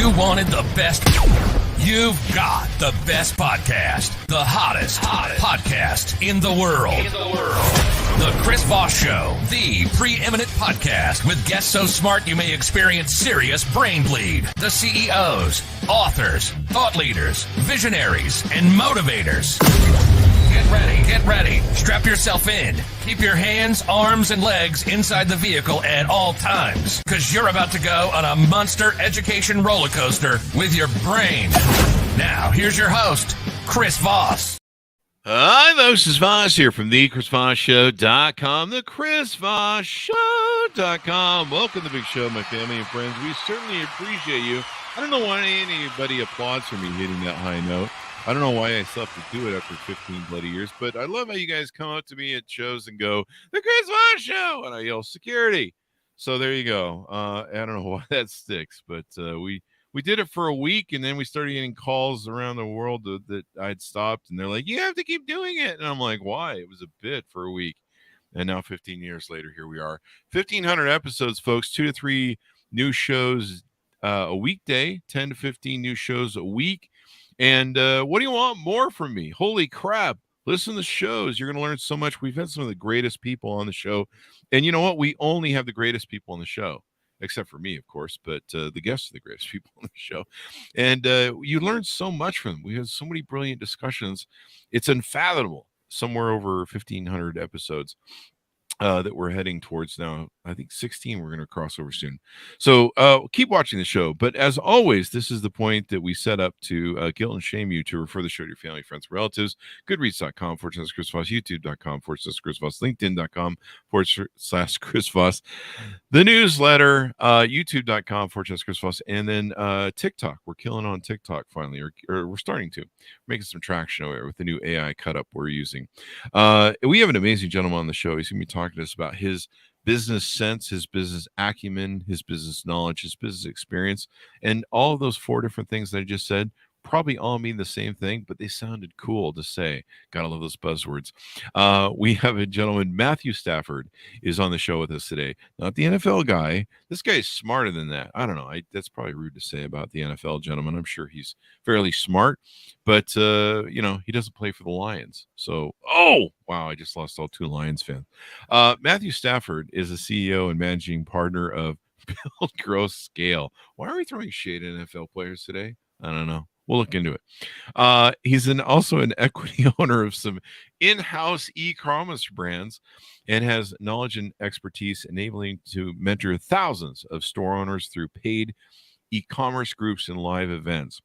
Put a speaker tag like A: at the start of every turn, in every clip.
A: You wanted the best. You've got the best podcast. The hottest podcast in the world. The Chris Voss Show. The preeminent podcast with guests so smart you may experience serious brain bleed. The CEOs, authors, thought leaders, visionaries, and motivators. Get ready. Strap yourself in. Keep your hands, arms, and legs inside the vehicle at all times, because you're about to go on a monster education roller coaster with your brain. Now, here's your host, Chris Voss.
B: Hi, folks. This is Voss here from thechrisvossshow.com, thechrisvossshow.com. Welcome to the big show, my family and friends. We certainly appreciate you. I don't know why anybody applauds for me hitting that high note. I don't know why I still have to do it after 15 bloody years, but I love how you guys come up to me at shows and go, the Chris Voss Show, and I yell, security. So there you go. I don't know why that sticks, but we did it for a week, and then we started getting calls around the world that I'd stopped, and they're like, you have to keep doing it. And I'm like, why? It was a bit for a week. And now 15 years later, here we are. 1,500 episodes, folks, 2 to 3 new shows a weekday, 10 to 15 new shows a week. And what do you want more from me? Holy crap. Listen to the shows. You're going to learn so much. We've had some of the greatest people on the show. And you know what? We only have the greatest people on the show, except for me, of course. But the guests are the greatest people on the show. And you learn so much from them. We have so many brilliant discussions. It's unfathomable. Somewhere over 1,500 episodes that we're heading towards now. I think 16 we're going to cross over soon. So keep watching the show. But as always, this is the point that we set up to guilt and shame you to refer the show to your family, friends, relatives. Goodreads.com/Chris Voss, YouTube.com/Chris Voss, LinkedIn.com/Chris Voss, the newsletter, YouTube.com/Chris Voss, and then TikTok. We're killing on TikTok finally, or we're starting to. We're making some traction over there with the new AI cut up we're using. We have an amazing gentleman on the show. He's going to be talking to us about his business sense, his business acumen, his business knowledge, his business experience, and all of those 4 different things that I just said probably all mean the same thing, but they sounded cool to say. Gotta love those buzzwords. We have a gentleman, Matthew Stafford, is on the show with us today. Not the NFL guy. This guy is smarter than that. I don't know. That's probably rude to say about the NFL gentleman. I'm sure he's fairly smart, but he doesn't play for the Lions. So, wow, I just lost all 2 Lions fans. Matthew Stafford is the CEO and managing partner of Build, Grow, Scale. Why are we throwing shade at NFL players today? I don't know. We'll look into it. He's also an equity owner of some in-house e-commerce brands and has knowledge and expertise enabling to mentor thousands of store owners through paid e-commerce groups and live events.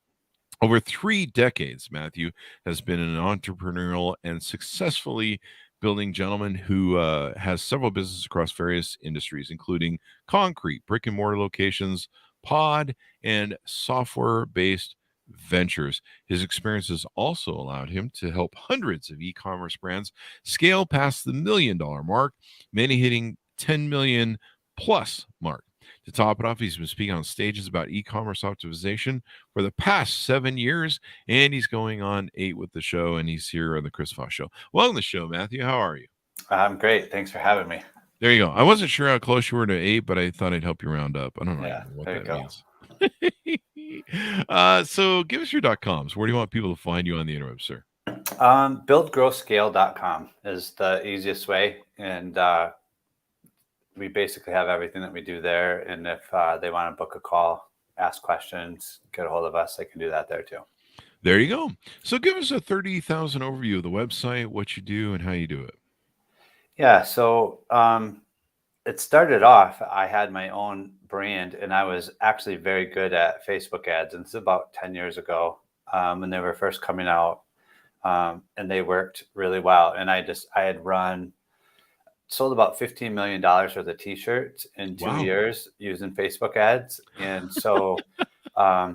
B: Over 3 decades, Matthew has been an entrepreneurial and successfully building gentleman who has several businesses across various industries, including concrete, brick and mortar locations, pod, and software-based ventures. His experiences also allowed him to help hundreds of e-commerce brands scale past the $1 million mark, many hitting 10 million plus mark. To top it off, he's been speaking on stages about e-commerce optimization for the past 7 years, and he's going on 8 with the show, and he's here on the Chris Voss Show. Welcome to the show, Matthew. How are you?
C: I'm great. Thanks for having me.
B: There you go. I wasn't sure how close you were to 8, but I thought I'd help you round up. I don't know what that means. So give us your .coms. Where do you want people to find you on the interweb, sir?
C: Buildgrowscale.com is the easiest way. And we basically have everything that we do there. And if they want to book a call, ask questions, get a hold of us, they can do that there too.
B: There you go. So give us a 30,000 overview of the website, what you do and how you do it.
C: Yeah. So it started off, I had my own brand and I was actually very good at Facebook ads. And this is about 10 years ago when they were first coming out, and they worked really well. And I had sold about $15 million worth of t-shirts in 2 years using Facebook ads. And so I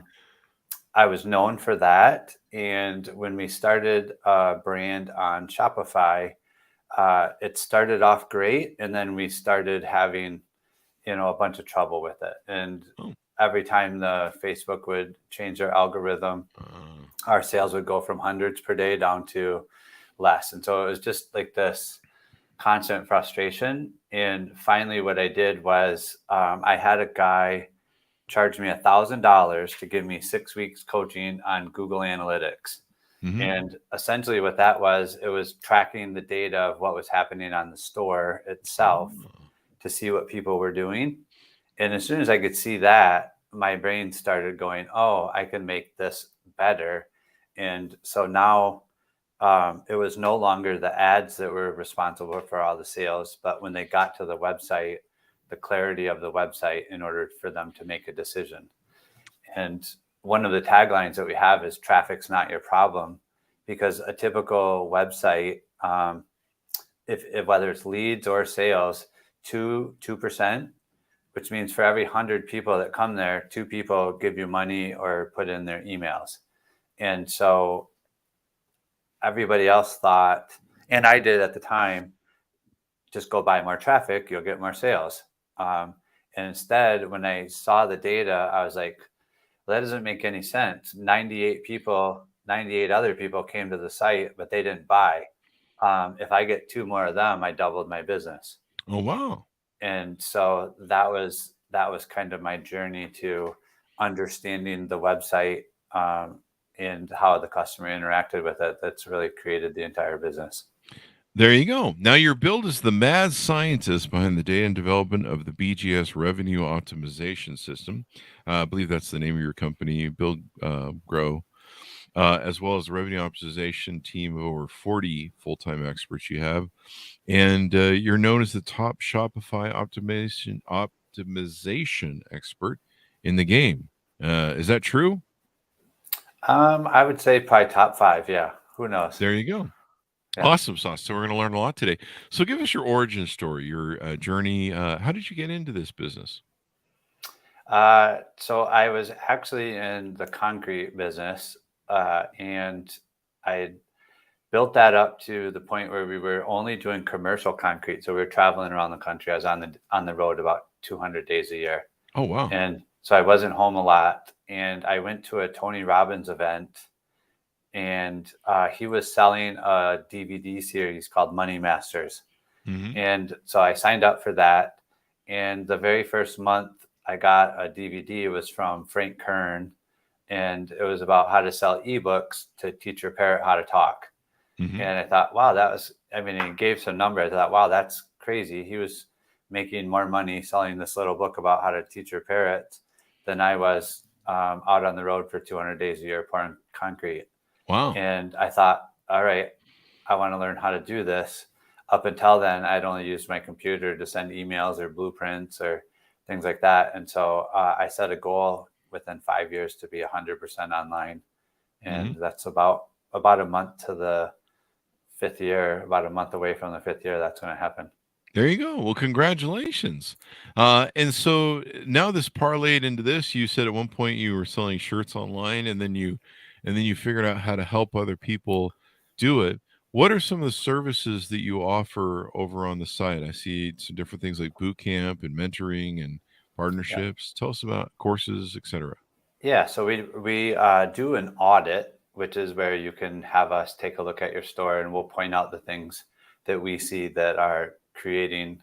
C: was known for that. And when we started a brand on Shopify, it started off great. And then we started having, a bunch of trouble with it. And every time the Facebook would change their algorithm, our sales would go from hundreds per day down to less. And so it was just like this constant frustration. And finally, what I did was I had a guy charged me $1,000 to give me 6 weeks coaching on Google Analytics. And essentially what that was, it was tracking the data of what was happening on the store itself to see what people were doing. And as soon as I could see that, my brain started going, oh, I can make this better. And so now it was no longer the ads that were responsible for all the sales, but when they got to the website, the clarity of the website in order for them to make a decision. And one of the taglines that we have is traffic's not your problem, because a typical website, if whether it's leads or sales, 2%, which means for every 100 people that come there, 2 people give you money or put in their emails. And so everybody else thought, and I did at the time, just go buy more traffic, you'll get more sales. And instead, when I saw the data, I was like, well, that doesn't make any sense. 98 other people came to the site, but they didn't buy. If I get 2 more of them, I doubled my business.
B: Oh, wow.
C: And so that was kind of my journey to understanding the website and how the customer interacted with it. That's really created the entire business.
B: There you go. Now you're billed as the mad scientist behind the data and development of the BGS revenue optimization system. I believe that's the name of your company, Build, Grow, as well as the revenue optimization team of over 40 full-time experts you have. And you're known as the top Shopify optimization expert in the game. Is that true?
C: I would say probably top 5. Yeah. Who knows?
B: There you go. Yeah. Awesome sauce. So we're going to learn a lot today. So give us your origin story, your journey. How did you get into this business?
C: So I was actually in the concrete business, and I built that up to the point where we were only doing commercial concrete. So we were traveling around the country. I was on the road about 200 days a year.
B: Oh, wow.
C: And so I wasn't home a lot. And I went to a Tony Robbins event, and he was selling a DVD series called Money Masters. And so I signed up for that. And the very first month I got a DVD, it was from Frank Kern, and it was about how to sell ebooks to teach your parrot how to talk. And I thought, wow, he gave some numbers. I thought, wow, that's crazy. He was making more money selling this little book about how to teach your parrots than I was out on the road for 200 days a year pouring concrete.
B: Wow.
C: And I thought, all right, I want to learn how to do this. Up until then, I'd only used my computer to send emails or blueprints or things like that. And so I set a goal within 5 years to be 100% online. And that's about a month to the 5th year, about a month away from the 5th year, that's going to happen.
B: There you go. Well, congratulations. And so now this parlayed into this. You said at one point you were selling shirts online, and then you figured out how to help other people do it. What are some of the services that you offer over on the site? I see some different things like boot camp and mentoring and partnerships. Yeah. Tell us about courses, etc.
C: Yeah, so we do an audit, which is where you can have us take a look at your store, and we'll point out the things that we see that are creating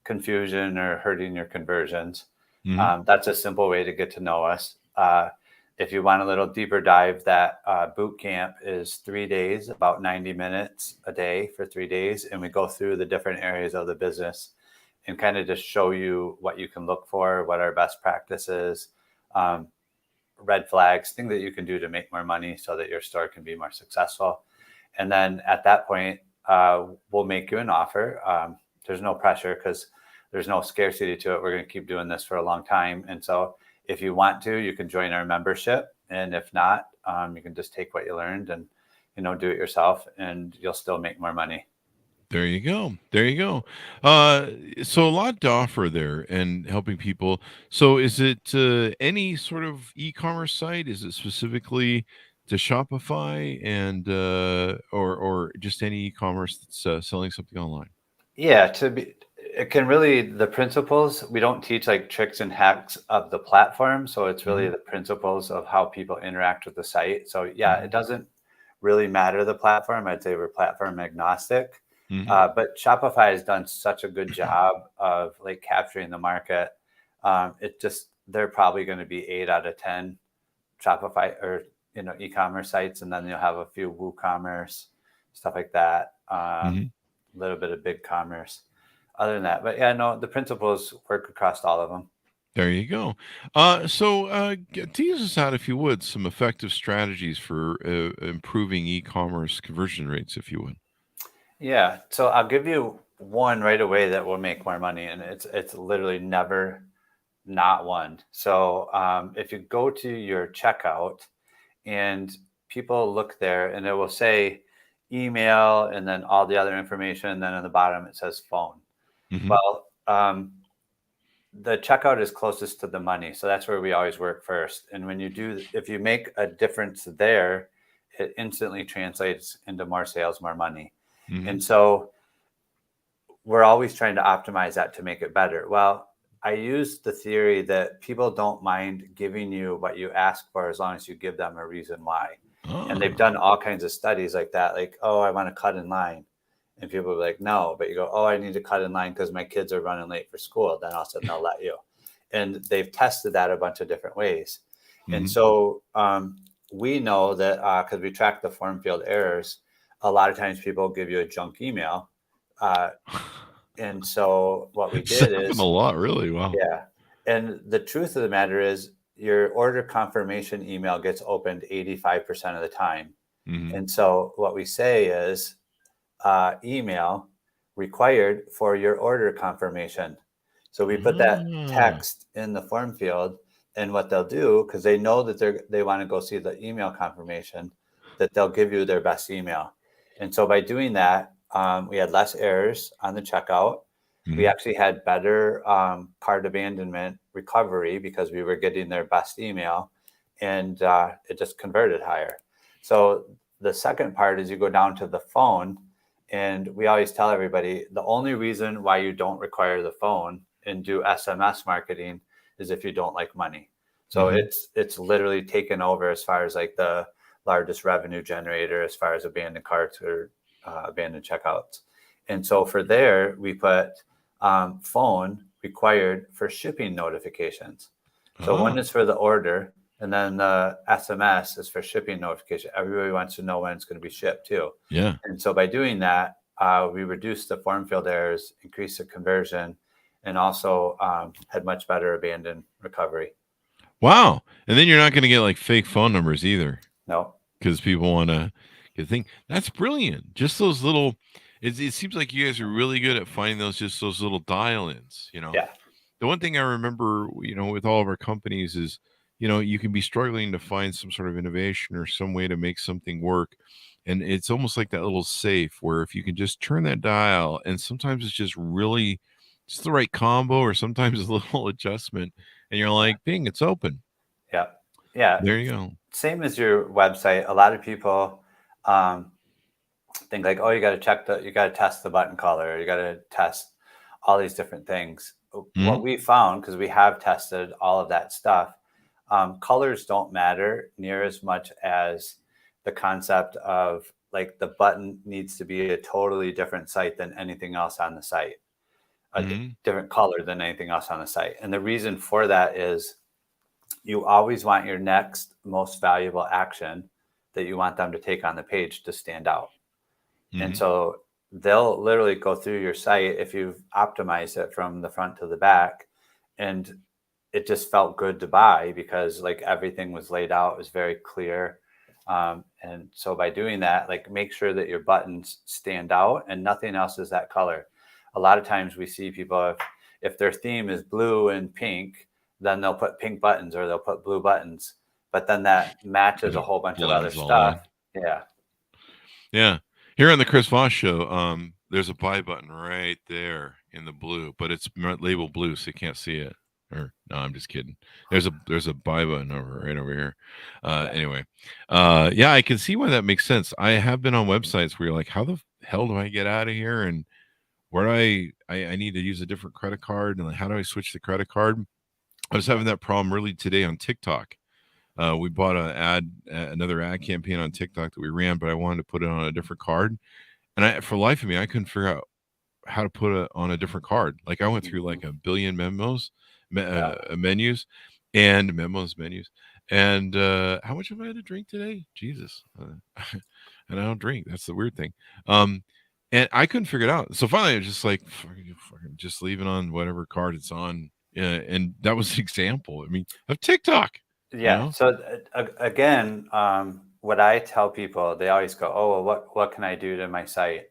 C: confusion or hurting your conversions. That's a simple way to get to know us. If you want a little deeper dive, that boot camp is 3 days, about 90 minutes a day for 3 days. And we go through the different areas of the business and kind of just show you what you can look for, what our best practices, red flags, things that you can do to make more money so that your store can be more successful. And then at that point, we'll make you an offer. There's no pressure because there's no scarcity to it. We're going to keep doing this for a long time. And so if you want to, you can join our membership. And if not, you can just take what you learned and, do it yourself, and you'll still make more money.
B: There you go. There you go. So a lot to offer there and helping people. So is it any sort of e-commerce site? Is it specifically to Shopify and or just any e-commerce that's selling something online?
C: Yeah, it can really, the principles, we don't teach like tricks and hacks of the platform. So it's really the principles of how people interact with the site. So yeah, it doesn't really matter the platform. I'd say we're platform agnostic. But Shopify has done such a good job of like capturing the market. they're probably going to be 8 out of 10 Shopify or e-commerce sites, and then you'll have a few WooCommerce, stuff like that. A little bit of BigCommerce. Other than that, but yeah, no, the principles work across all of them.
B: There you go. Tease us out, if you would, some effective strategies for improving e-commerce conversion rates, if you would.
C: Yeah, so I'll give you one right away that will make more money, and it's literally never not one. So if you go to your checkout and people look there, and it will say email and then all the other information, and then on the bottom it says phone. Well, the checkout is closest to the money, so that's where we always work first. And if you make a difference there, it instantly translates into more sales, more money. And so we're always trying to optimize that to make it better. Well, I use the theory that people don't mind giving you what you ask for as long as you give them a reason why. And they've done all kinds of studies like that, like, oh, I want to cut in line. And people are like, no, but you go, oh, I need to cut in line because my kids are running late for school. Then all of a sudden they'll let you. And they've tested that a bunch of different ways. And so we know that because we track the form field errors, a lot of times people give you a junk email. And so what we did is
B: a lot, really. Wow.
C: Yeah. And the truth of the matter is your order confirmation email gets opened 85% of the time. And so what we say is email required for your order confirmation. So we put that text in the form field, and what they'll do, because they know that they want to go see the email confirmation, that they'll give you their best email. And so by doing that, we had less errors on the checkout. We actually had better cart abandonment recovery because we were getting their best email, and it just converted higher. So the second part is you go down to the phone, and we always tell everybody the only reason why you don't require the phone and do SMS marketing is if you don't like money. So it's literally taken over as far as like the largest revenue generator as far as abandoned carts or abandoned checkouts. And so for there, we put phone required for shipping notifications. So one is for the order, and then the SMS is for shipping notification. Everybody wants to know when it's going to be shipped too.
B: Yeah.
C: And so by doing that, we reduced the form field errors, increased the conversion, and also had much better abandoned recovery.
B: Wow. And then you're not going to get like fake phone numbers either.
C: No.
B: Because people want to get a thing. That's brilliant. Just those little, it seems like you guys are really good at finding those little dial-ins,
C: Yeah.
B: The one thing I remember, with all of our companies is, you can be struggling to find some sort of innovation or some way to make something work. And it's almost like that little safe where if you can just turn that dial, and sometimes it's just really just the right combo, or sometimes a little adjustment, and you're like, bing, it's open.
C: Yeah. Yeah.
B: There you go.
C: Same as your website. A lot of people think like, oh, you got to test the button color, or you got to test all these different things. What we found, because we have tested all of that stuff, colors don't matter near as much as the concept of like the button needs to be a totally different site than anything else on the site, different color than anything else on the site. And the reason for that is you always want your next most valuable action that you want them to take on the page to stand out. And so they'll literally go through your site if you've optimized it from the front to the back, and it just felt good to buy because like everything was laid out, it was very clear. And so by doing that, like make sure that your buttons stand out and nothing else is that color. A lot of times we see people, if their theme is blue and pink, then they'll put pink buttons or they'll put blue buttons, but then that matches a whole bunch of other stuff. Yeah.
B: Yeah. Here on the Chris Voss Show, there's a buy button right there in the blue, but it's labeled blue, so you can't see it. Or no, I'm just kidding. There's a buy button right over here. Anyway, yeah, I can see why that makes sense. I have been on websites where you're like, how the hell do I get out of here? And where I need to use a different credit card, and how do I switch the credit card? I was having that problem really today on TikTok. We bought another ad campaign on TikTok that we ran, but I wanted to put it on a different card. And for the life of me, I couldn't figure out how to put it on a different card. Like I went through like a billion memos menus and menus. And how much have I had to drink today? Jesus. And I don't drink. That's the weird thing. And I couldn't figure it out. So finally, I was just like, fucking just leave it on whatever card it's on. And that was the example. I mean, of TikTok.
C: Yeah. So again, what I tell people, they always go, "Oh, well, what can I do to my site?"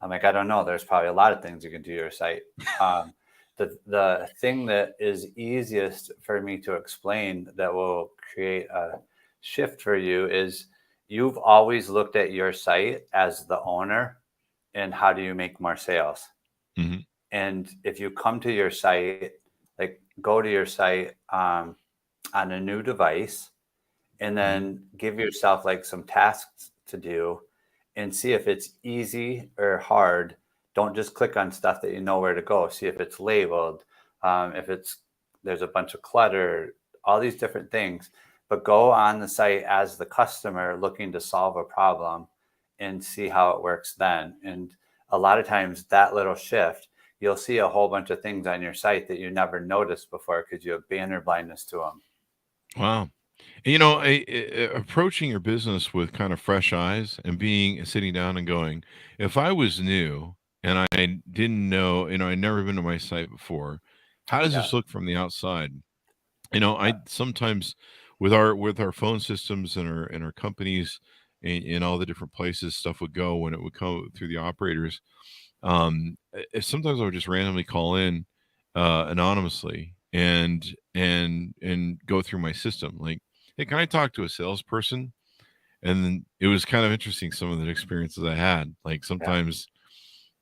C: I'm like, I don't know. There's probably a lot of things you can do to your site. The thing that is easiest for me to explain that will create a shift for you is you've always looked at your site as the owner and how do you make more sales?
B: Mm-hmm.
C: And if you come to your site, like go to your site on a new device and then give yourself like some tasks to do and see if it's easy or hard. Don't just click on stuff that you know where to go. See if it's labeled, if there's a bunch of clutter, all these different things. But go on the site as the customer looking to solve a problem and see how it works then. And a lot of times that little shift, you'll see a whole bunch of things on your site that you never noticed before because you have banner blindness to them.
B: Wow. Approaching your business with kind of fresh eyes and sitting down and going, if I was new and I didn't know, I'd never been to my site before, how does this look from the outside? I sometimes with our phone systems and our companies in all the different places stuff would go when it would come through the operators. Sometimes I would just randomly call in anonymously and go through my system like, hey, can I talk to a salesperson? And then it was kind of interesting some of the experiences I had. Like sometimes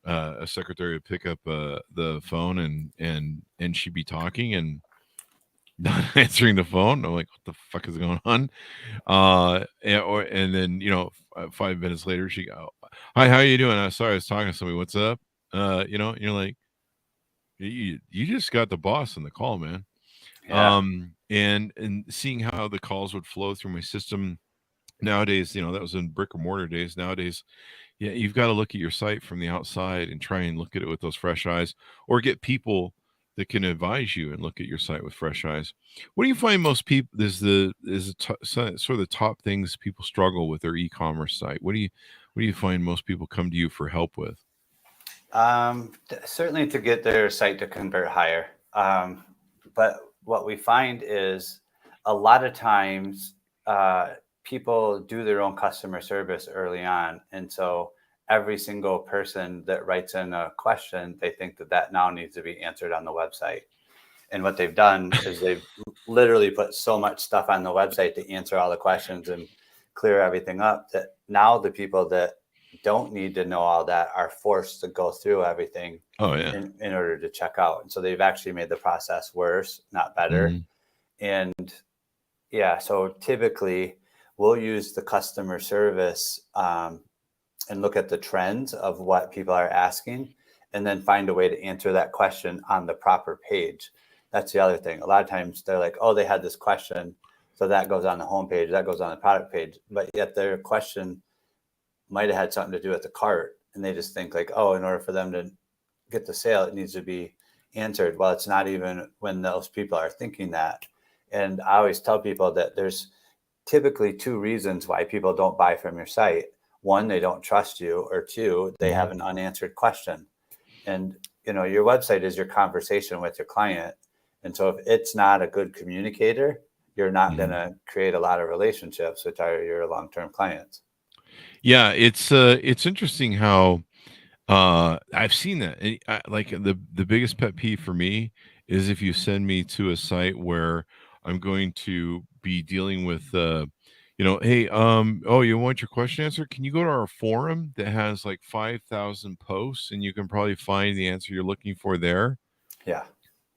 B: a secretary would pick up the phone and she'd be talking and not answering the phone. I'm like, what the fuck is going on? And then 5 minutes later she go, hi, how you doing? Sorry, I was talking to somebody. What's up? You're like, you just got the boss in the call, man.
C: Yeah.
B: And seeing how the calls would flow through my system nowadays, that was in brick and mortar days. Nowadays, yeah, you've got to look at your site from the outside and try and look at it with those fresh eyes, or get people that can advise you and look at your site with fresh eyes. What do you find most people sort of the top things people struggle with their e-commerce site? What do you find most people come to you for help with?
C: Certainly to get their site to convert higher. But what we find is a lot of times people do their own customer service early on. And so every single person that writes in a question, they think that now needs to be answered on the website. And what they've done is they've literally put so much stuff on the website to answer all the questions and clear everything up that now the people that don't need to know all that are forced to go through everything in order to check out. And so they've actually made the process worse, not better. And so typically we'll use the customer service and look at the trends of what people are asking and then find a way to answer that question on the proper page. That's the other thing. A lot of times they're like, oh, they had this question, so that goes on the homepage, that goes on the product page, but yet their question might have had something to do with the cart. And they just think like, oh, in order for them to get the sale, it needs to be answered. Well, it's not even when those people are thinking that. And I always tell people that there's typically two reasons why people don't buy from your site. One, they don't trust you, or two, they have an unanswered question. And, your website is your conversation with your client. And so if it's not a good communicator, you're not going to create a lot of relationships, which are your long-term clients.
B: Yeah, it's interesting how I've seen that. Like the biggest pet peeve for me is if you send me to a site where I'm going to be dealing with hey, oh, you want your question answered? Can you go to our forum that has like 5,000 posts and you can probably find the answer you're looking for there?
C: Yeah.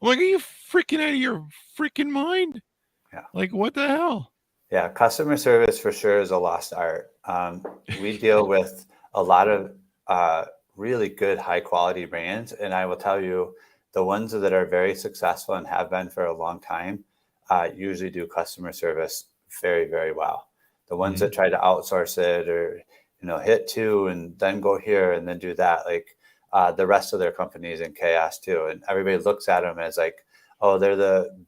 B: I'm like, are you freaking out of your freaking mind?
C: Yeah.
B: Like, what the hell?
C: Yeah, customer service for sure is a lost art. We deal with a lot of really good, high quality brands. And I will tell you, the ones that are very successful and have been for a long time usually do customer service very, very well. The ones that try to outsource it or, hit two and then go here and then do that, like the rest of their company is in chaos too. And everybody looks at them as like, oh, they're the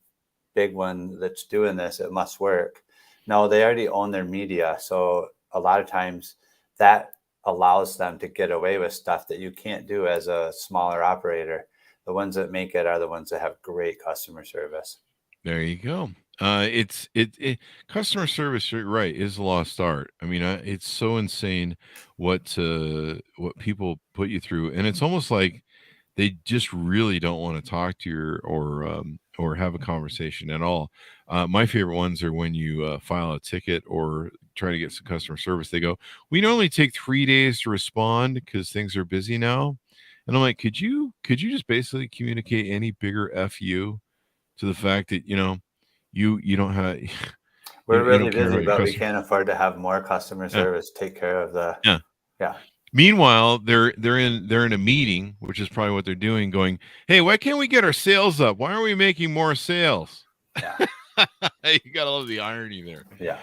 C: big one that's doing this, it must work. No, they already own their media. So a lot of times that allows them to get away with stuff that you can't do as a smaller operator. The ones that make it are the ones that have great customer service.
B: There you go. It customer service, you're right, is a lost art. I mean, it's so insane what people put you through, and it's almost like they just really don't want to talk to you or have a conversation at all. My favorite ones are when you file a ticket or try to get some customer service. They go, "We normally take 3 days to respond because things are busy now," and I'm like, "Could you just basically communicate any bigger fu to the fact that you don't have
C: We're
B: you
C: really
B: don't care
C: busy,
B: about your
C: but we
B: customer."
C: can't afford to have more customer
B: Yeah,
C: service take care of the,
B: yeah.
C: yeah,
B: Meanwhile, they're in a meeting, which is probably what they're doing, going, "Hey, why can't we get our sales up? Why aren't we making more sales?"
C: yeah,
B: You gotta love the irony there.
C: yeah.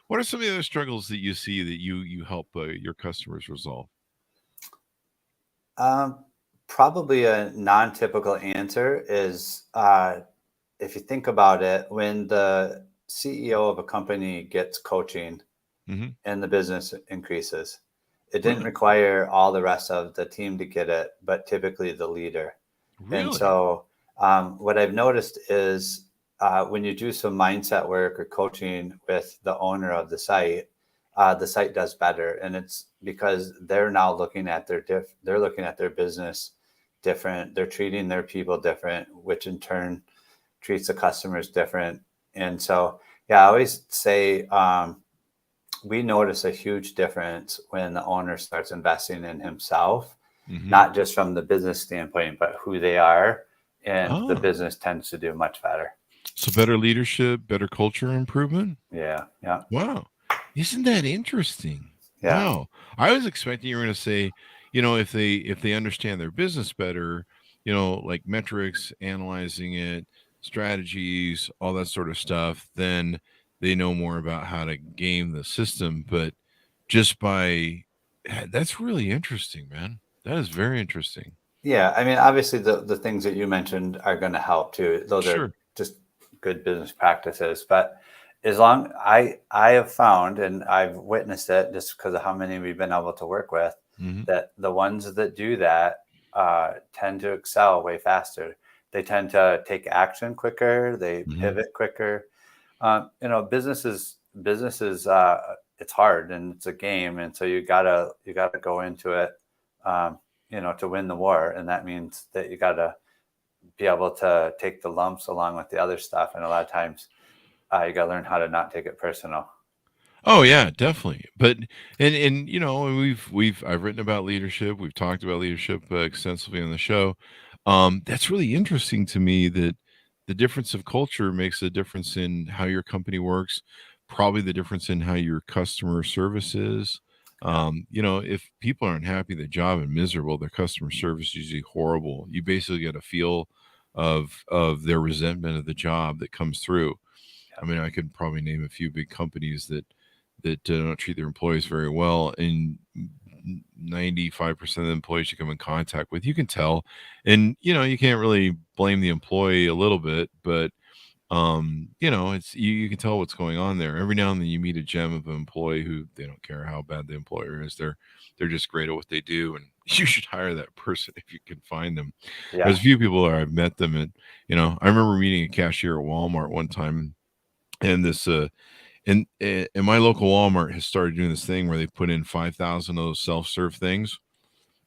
B: What are some of the other struggles that you see that you help your customers resolve?
C: Um, Probably a non-typical answer is if you think about it, when the CEO of a company gets coaching
B: Hmm.
C: and the business increases, it didn't
B: Really,
C: require all the rest of the team to get it, but typically the leader. And
B: really.
C: so, what I've noticed is when you do some mindset work or coaching with the owner of the site does better, and it's because they're now looking at they're looking at their business different. They're treating their people different, which in turn treats the customers different. And so, yeah, I always say we notice a huge difference when the owner starts investing in himself,
B: Hmm.
C: not just from the business standpoint, but who they are. And the
B: Oh,
C: business tends to do much better.
B: so better leadership, better culture improvement.
C: Yeah. Yeah.
B: Wow. Isn't that interesting?
C: Yeah.
B: Wow. I was expecting you were going to say, if they understand their business better, like metrics, analyzing it, strategies, all that sort of stuff, then they know more about how to game the system. But just by that's really interesting, man. That is very interesting.
C: Yeah. I mean, obviously, the things that you mentioned are going to help too. Those are
B: Sure.
C: just good business practices. But as long I have found, and I've witnessed it just because of how many we've been able to work with,
B: Hmm.
C: that the ones that do that tend to excel way faster. They tend to take action quicker. They
B: Hmm.
C: pivot quicker. Businesses. It's hard and it's a game, and so you gotta go into it, to win the war, and that means that you gotta be able to take the lumps along with the other stuff. And a lot of times, you gotta learn how to not take it personal.
B: Oh yeah, definitely. But and I've written about leadership. We've talked about leadership extensively on the show. That's really interesting to me that the difference of culture makes a difference in how your company works. Probably the difference in how your customer service is.
C: Yeah,
B: If people aren't happy with the job and miserable, their customer service is usually horrible. You basically get a feel of their resentment of the job that comes through.
C: yeah,
B: I mean, I could probably name a few big companies that don't treat their employees very well, and 95% of the employees you come in contact with, you can tell, and you can't really blame the employee a little bit, but it's you can tell what's going on there. Every now and then you meet a gem of an employee who they don't care how bad the employer is. They're just great at what they do, and you should hire that person if you can find them.
C: yeah.
B: There's a few people where I've met them, and I remember meeting a cashier at Walmart one time, and this and my local Walmart has started doing this thing where they put in 5,000 of those self-serve things,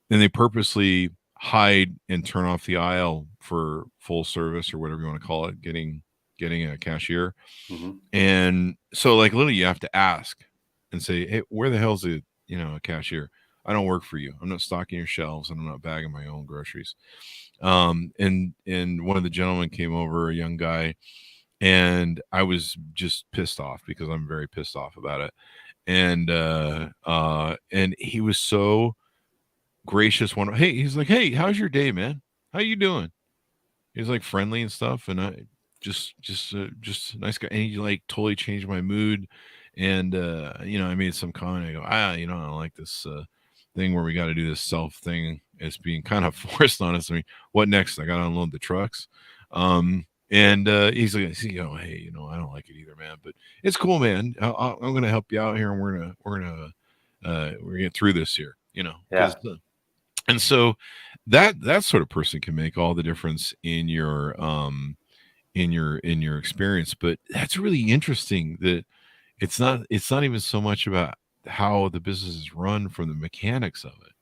B: and they purposely hide and turn off the aisle for full service or whatever you want to call it, getting a cashier.
C: Hmm.
B: And so, like, literally, you have to ask and say, "Hey, where the hell's a cashier? I don't work for you. I'm not stocking your shelves, and I'm not bagging my own groceries." And one of the gentlemen came over, a young guy, and I was just pissed off because I'm very pissed off about it. And he was so gracious. He's like, "Hey, how's your day, man? How you doing?" He's like friendly and stuff, and I just a nice guy. And he like totally changed my mood. And I made some comment. I go, I don't like this thing where we got to do this self thing. It's being kind of forced on us. I mean, what next? I got to unload the trucks. And he's like, hey, I don't like it either, man, but it's cool, man. I'm going to help you out here, and we're get through this here,
C: Yeah.
B: because and so that sort of person can make all the difference in your experience. But that's really interesting that it's not even so much about how the business is run from the mechanics of it,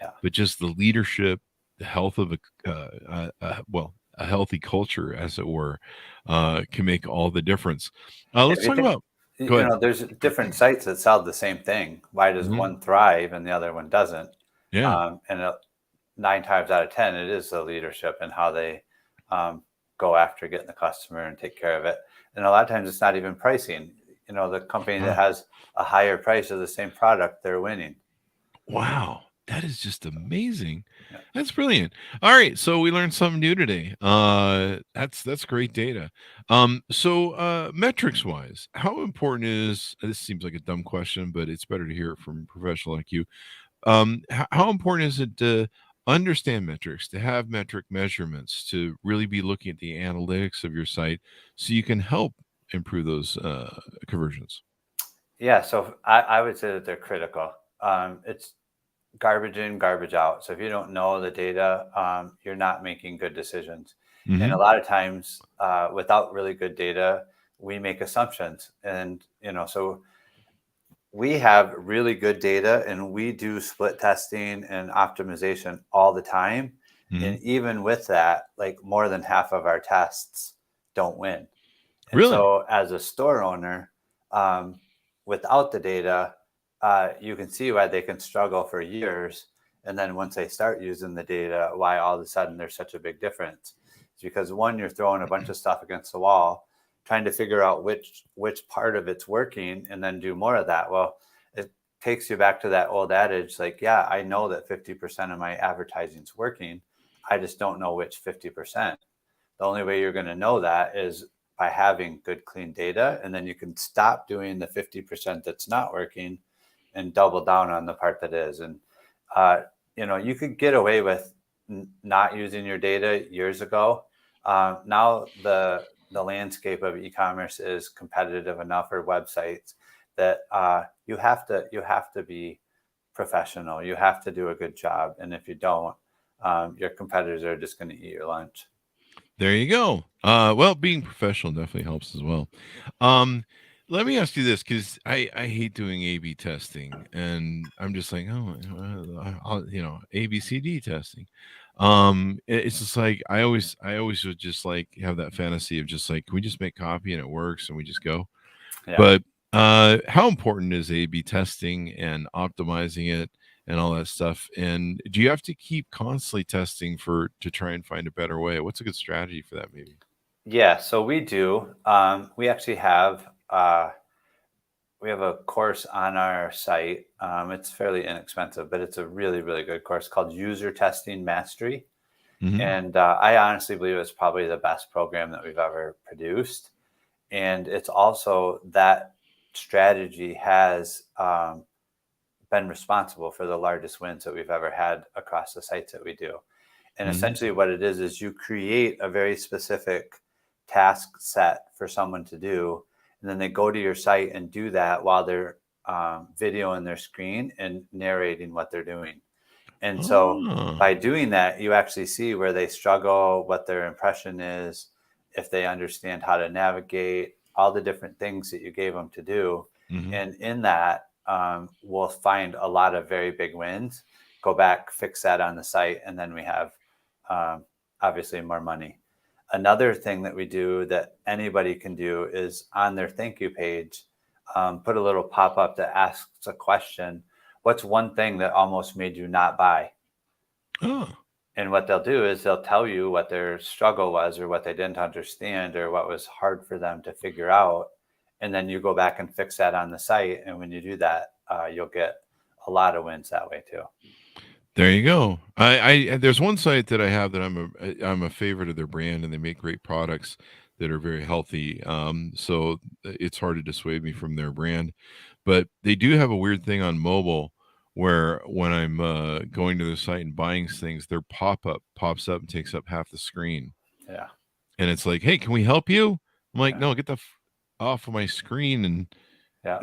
C: Yeah.
B: but just the leadership, the health of a healthy culture, as it were, can make all the difference. Let's
C: If you
B: talk
C: think,
B: about. Go ahead.
C: there's different sites that sell the same thing. Why does
B: Mhm.
C: one thrive and the other one doesn't?
B: Yeah.
C: And 9 times out of 10, it is the leadership and how they go after getting the customer and take care of it. And a lot of times it's not even pricing. The company that
B: Wow.
C: has a higher price of the same product, they're winning.
B: Wow. That is just amazing.
C: Yeah.
B: That's brilliant. All right, so we learned something new today. That's great data. So metrics wise, how important is this? Seems like a dumb question, but it's better to hear it from a professional like you. How important is it to understand metrics, to have metric measurements, to really be looking at the analytics of your site so you can help improve those conversions?
C: Yeah. So I would say that they're critical. It's garbage in, garbage out. So if you don't know the data, you're not making good decisions. And a
B: Hmm.
C: lot of times, without really good data, we make assumptions. And, so we have really good data and we do split testing and optimization all the time.
B: Hmm.
C: And even with that, like more than half of our tests don't win. And
B: Really?
C: so, as a store owner, um, without the data, you can see why they can struggle for years. And then once they start using the data, why all of a sudden there's such a big difference. It's because one, you're throwing a bunch of stuff against the wall, trying to figure out which part of it's working, and then do more of that. Well, it takes you back to that old adage, like, yeah, I know that 50% of my advertising is working. I just don't know which 50%. The only way you're going to know that is by having good, clean data. And then you can stop doing the 50% that's not working and double down on the part that is. And, you could get away with not using your data years ago. Now the landscape of e-commerce is competitive enough, or websites, that you have to be professional. You have to do a good job. And if you don't, your competitors are just going to eat your lunch.
B: There you go. Well, being professional definitely helps as well. Um, Let me ask you this, because I hate doing A/B testing, and I'm just like, oh, ABCD testing. It's just like I always would just like have that fantasy of just like, can we just make copy and it works and we just go?
C: Yeah.
B: But how important is A/B testing and optimizing it and all that stuff? And do you have to keep constantly testing to try and find a better way? What's a good strategy for that, maybe?
C: Yeah, so we do. We actually have a course on our site. It's fairly inexpensive, but it's a really, really good course called User Testing Mastery.
B: Hmm.
C: And I honestly believe it's probably the best program that we've ever produced. And it's also that strategy has been responsible for the largest wins that we've ever had across the sites that we do. And
B: Hmm.
C: essentially, what it is you create a very specific task set for someone to do, and then they go to your site and do that while they're videoing their screen and narrating what they're doing. And so,
B: Oh.
C: by doing that, you actually see where they struggle, what their impression is, if they understand how to navigate, all the different things that you gave them to do.
B: Hmm.
C: And in that, we'll find a lot of very big wins. Go back, fix that on the site, and then we have um, obviously more money. Another thing that we do that anybody can do is on their thank you page, put a little pop up that asks a question. What's one thing that almost made you not buy?
B: Oh.
C: And what they'll do is they'll tell you what their struggle was, or what they didn't understand, or what was hard for them to figure out. And then you go back and fix that on the site. And when you do that, you'll get a lot of wins that way too.
B: There you go. I there's one site that I have that I'm a favorite of their brand, and they make great products that are very healthy. So it's hard to dissuade me from their brand, but they do have a weird thing on mobile where when I'm going to their site and buying things, their pop up pops up and takes up half the screen.
C: Yeah.
B: and it's like, hey, can we help you? I'm like,
C: Yeah.
B: no, get the off of my screen and
C: Yeah.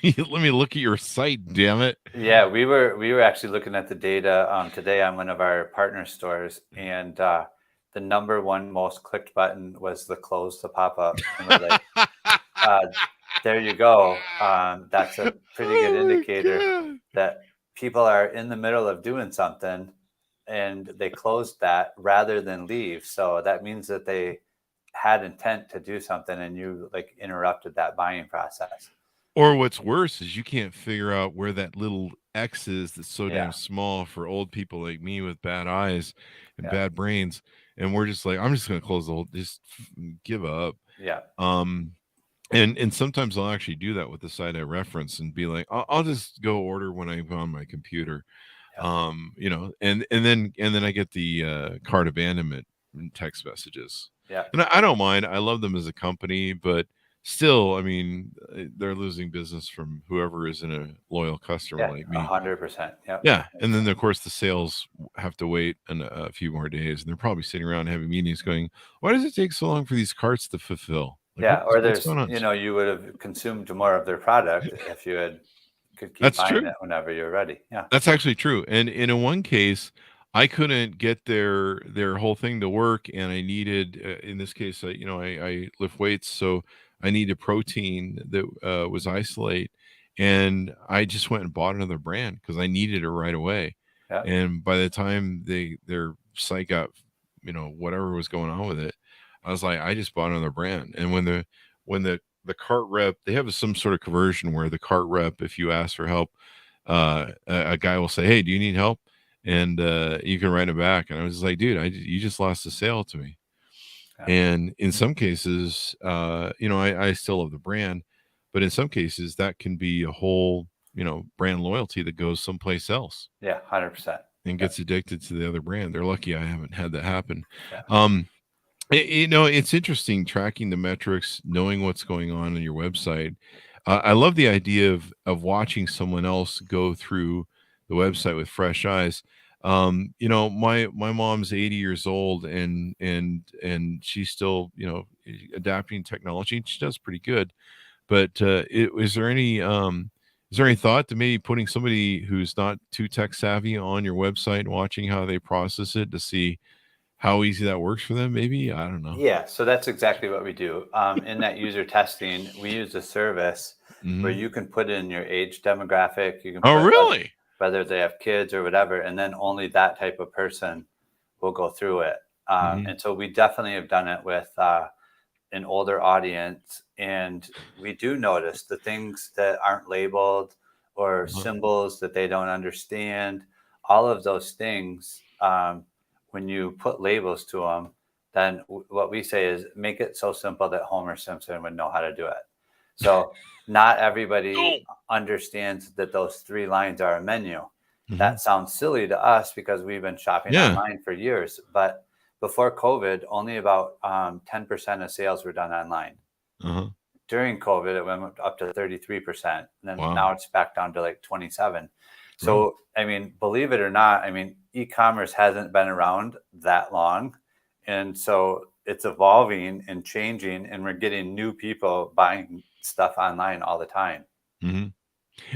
B: let me look at your site, damn it.
C: Yeah, we were actually looking at the data today on one of our partner stores, and the number one most clicked button was the close to pop up, and we're like, uh, there you go. That's a pretty good
B: Oh my
C: indicator
B: God.
C: that people are in the middle of doing something, and they closed that rather than leave. So that means that they had intent to do something, and you like interrupted that buying process.
B: Or what's worse is you can't figure out where that little X is that's so
C: Yeah,
B: damn small for old people like me with bad eyes and
C: yeah,
B: bad brains. And we're just like, I'm just going to close the whole, give up.
C: yeah,
B: Um, and sometimes I'll actually do that with the site I reference and be like, I'll just go order when I'm on my computer.
C: yeah,
B: And then I get the cart abandonment text messages,
C: yeah.
B: and I don't mind. I love them as a company, but still, I mean, they're losing business from whoever isn't a loyal customer
C: Yeah,
B: like me.
C: 100%. Yep.
B: Yeah, and then of course the sales have to wait a few more days, and they're probably sitting around having meetings, going, "Why does it take so long for these carts to fulfill? Like,
C: Yeah, or
B: what's
C: there's,
B: going on?"
C: you would have consumed more of their product if you had could keep
B: That's
C: buying
B: true.
C: it whenever you're ready. Yeah,
B: That's actually true. And in one case, I couldn't get their whole thing to work, and I needed, in this case, I lift weights, so I needed protein that was isolate, and I just went and bought another brand because I needed it right away.
C: yeah,
B: And by the time their site got, whatever was going on with it, I was like, I just bought another brand. And when the cart rep, they have some sort of conversion where the cart rep, if you ask for help, a guy will say, "Hey, do you need help?" And you can write it back. And I was like, "Dude, you just lost a sale to me."
C: yeah,
B: And in some cases, I still love the brand, but in some cases, that can be a whole, brand loyalty that goes someplace else
C: yeah, 100%.
B: and
C: Yeah,
B: gets addicted to the other brand. They're lucky I haven't had that happen.
C: yeah,
B: Um, it's interesting tracking the metrics, knowing what's going on your website. I love the idea of watching someone else go through the website with fresh eyes. My mom's 80 years old, and she's still, adapting technology, and she does pretty good. But is there any thought to maybe putting somebody who's not too tech savvy on your website and watching how they process it to see how easy that works for them? Maybe, I don't know.
C: yeah. So that's exactly what we do. In that user testing, we use a service where
B: Hmm.
C: you can put in your age demographic. You can
B: Oh,
C: put
B: really?
C: whether they have kids or whatever, and then only that type of person will go through it.
B: Hmm.
C: And so we definitely have done it with an older audience, and we do notice the things that aren't labeled or
B: Uh-huh.
C: symbols that they don't understand. All of those things, when you put labels to them, then what we say is make it so simple that Homer Simpson would know how to do it. So not everybody
B: Oh.
C: understands that those three lines are a menu.
B: Hmm.
C: That sounds silly to us because we've been shopping
B: Yeah.
C: online for years, but before COVID, only about 10% of sales were done online.
B: Uh-huh.
C: During COVID, it went up to 33%. And then
B: Wow.
C: now it's back down to like 27.
B: Wow.
C: So, I mean, believe it or not, I mean, e-commerce hasn't been around that long. And so it's evolving and changing, and we're getting new people buying stuff online all the time.
B: Hmm.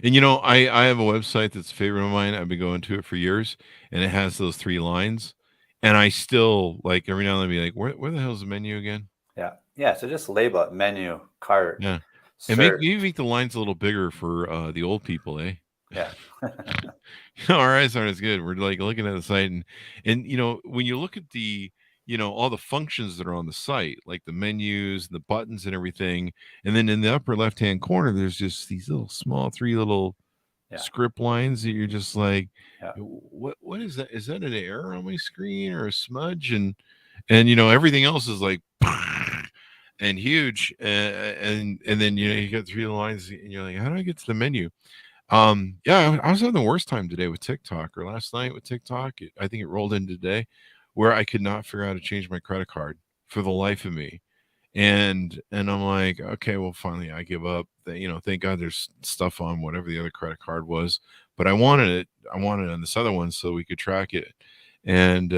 B: And I have a website that's a favorite of mine. I've been going to it for years, and it has those three lines. And I still, like, every now and then be like, where the hell's the menu again?
C: Yeah. Yeah. So just label it menu, cart,
B: Yeah. And
C: search.
B: make the lines a little bigger for the old people, eh?
C: Yeah.
B: Our eyes aren't as good. We're like looking at the site, and when you look at the all the functions that are on the site, like the menus, the buttons, and everything, and then in the upper left hand corner, there's just these little small three little
C: Yeah.
B: script lines that you're just like,
C: Yeah.
B: what is that? Is that an error on my screen or a smudge? And everything else is like and huge, and then you got three lines, and you're like, how do I get to the menu? Yeah, I was having the worst time today with TikTok, or last night with TikTok. I think it rolled in today, where I could not figure out how to change my credit card for the life of me. And I'm like, okay, well, finally I give up. Thank God there's stuff on whatever the other credit card was, but I wanted it on this other one so we could track it. And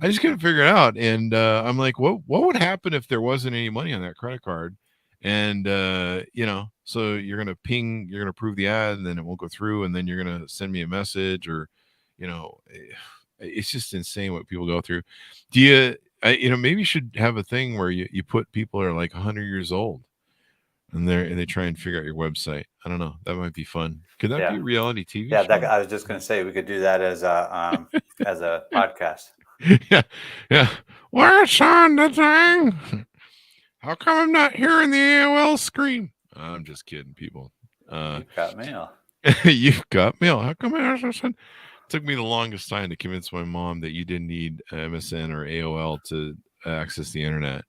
B: I just couldn't figure it out. And I'm like, what would happen if there wasn't any money on that credit card? And so you're gonna approve the ad, and then it won't go through, and then you're gonna send me a message, or it's just insane what people go through. Do you maybe you should have a thing where you put people that are like 100 years old, and they try and figure out your website. I don't know. That might be fun. Could that be a reality TV
C: Yeah,
B: show?
C: I was just going to say we could do that as a podcast.
B: Yeah. Where's on the thing? How come I'm not hearing the AOL screen? I'm just kidding, people.
C: You've got mail.
B: You've got mail. How come it took me the longest time to convince my mom that you didn't need MSN or AOL to access the internet.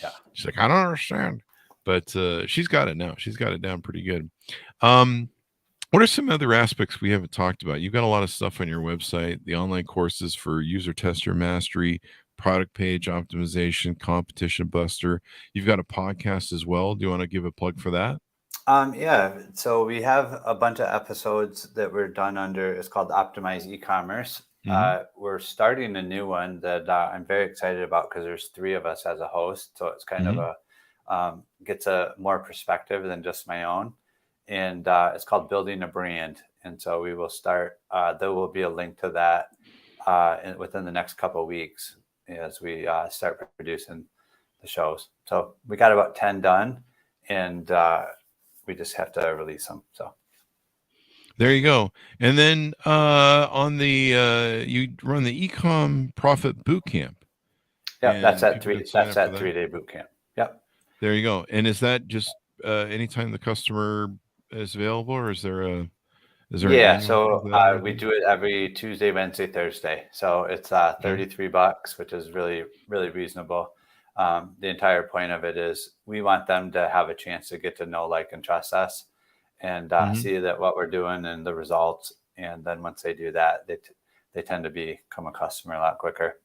C: Yeah.
B: She's like, I don't understand. But she's got it now. She's got it down pretty good. What are some other aspects we haven't talked about? You've got a lot of stuff on your website, the online courses for user tester mastery, product page optimization, competition buster. You've got a podcast as well. Do you want to give a plug for that?
C: Yeah. So we have a bunch of episodes that were done under, it's called Optimize E-commerce. We're starting a new one that I'm very excited about because there's 3 of us as a host. So it's kind of gets a more perspective than just my own. And it's called Building a Brand. And so we will start, there will be a link to that within the next couple of weeks as we start producing the shows. So we got about 10 done, and we just have to release them. So
B: there you go. And then on the you run the Ecom Profit Boot Camp.
C: Yeah, that's that 3-day boot camp. Yep.
B: There you go. And is that just anytime the customer is available, or is there
C: so we do it every Tuesday, Wednesday, Thursday. So it's $33, which is really, really reasonable. The entire point of it is we want them to have a chance to get to know, like, and trust us, and see that what we're doing and the results. And then once they do that, they tend to become a customer a lot quicker.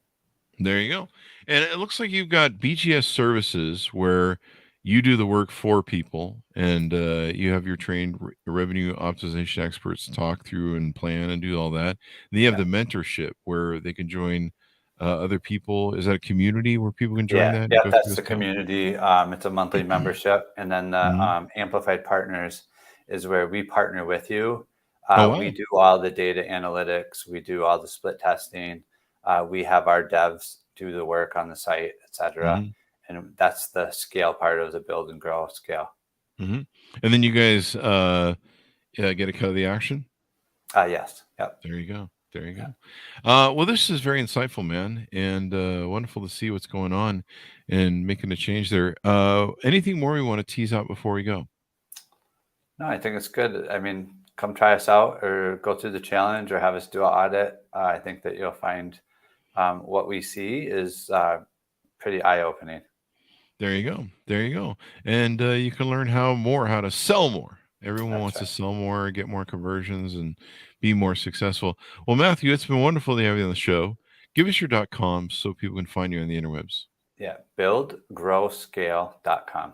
B: There you go. And it looks like you've got BGS services where you do the work for people, and you have your trained revenue optimization experts talk through and plan and do all that. And you have the mentorship where they can join other people. Is that a community where people can join that?
C: Yeah, that's the community. It's a monthly membership. And then the Amplified Partners is where we partner with you. We do all the data analytics. We do all the split testing. We have our devs do the work on the site, etc. And that's the scale part of the build and grow scale.
B: And then you guys get a cut of the action?
C: Yes. Yep.
B: There you go. There you go. Well, this is very insightful, man, and wonderful to see what's going on and making a change there. Anything more we want to tease out before we go?
C: No, I think it's good. I mean, come try us out or go through the challenge or have us do an audit. I think that you'll find what we see is pretty eye-opening.
B: There you go. There you go. And you can learn how to sell more. Everyone wants to sell more, get more conversions, and be more successful. Well, Matthew, it's been wonderful to have you on the show. Give us your .com so people can find you on the interwebs.
C: Yeah, buildgrowscale.com.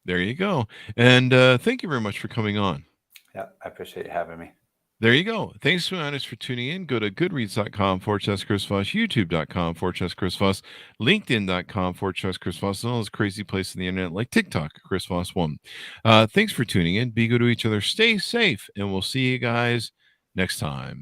B: There you go. And thank you very much for coming on.
C: Yeah, I appreciate you having me.
B: There you go. Thanks so much for tuning in. Go to goodreads.com/Chris Voss, youtube.com/Chris Voss, linkedin.com/Chris Voss, and all those crazy places on the internet like TikTok, Chris Voss 1. Thanks for tuning in. Be good to each other. Stay safe, and we'll see you guys next time.